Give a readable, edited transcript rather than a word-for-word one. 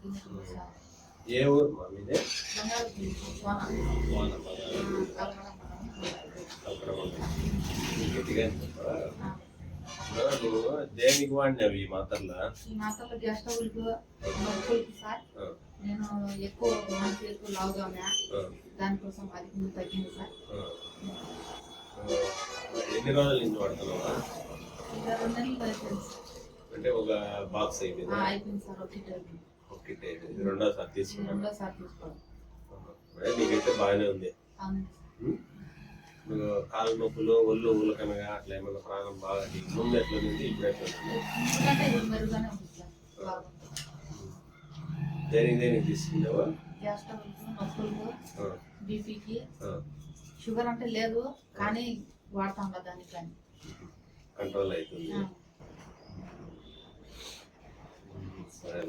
తగ్గినట్టు సార్. ఏ ఊరు మా మీదే? గట్టిగా నువ్వు దేనికి వాడినవి ఈ మాత్రలో? ఈ మాత్రలో గ్యాస్ ట్రబుల్కి, నొప్పులకి సార్. నేను ఎక్కువ మంచి ఎక్కువ లావుగా ఉన్నా, దానికోసం అది తగ్గింది సార్. ఎన్ని రోజుల నుంచి వాడుతున్నావా? ఇంకా 2 నెలలు అయిపోయింది సార్. అంటే ఒక బాక్స్ అయిపోయింది? అయిపోయింది సార్. ఒకటి అయిపోయింది. రెండోసారి తీసుకున్నాను. రెండోసారి తీసుకోవాలి. నీకైతే బాగానే ఉంది. అవును. కాళ్ళ నొప్పులు, ఒళ్ళు ఊలకనగా అట్లా ఏమన్నా ప్రాణం బాగా ముందు ఎట్లా ఉంది, ఇప్పుడు ఎట్లా ఉంది? మెరుగానే ఉంది సార్. దేనికి తీసుకున్నావా? గ్యాస్ ట్రబుల్కి, నొప్పులకు, బీపీకి. షుగర్ అంటే లేదు కానీ వాడతాం కదా దానికి కానీ కంట్రోల్ అవుతుంది. సరే.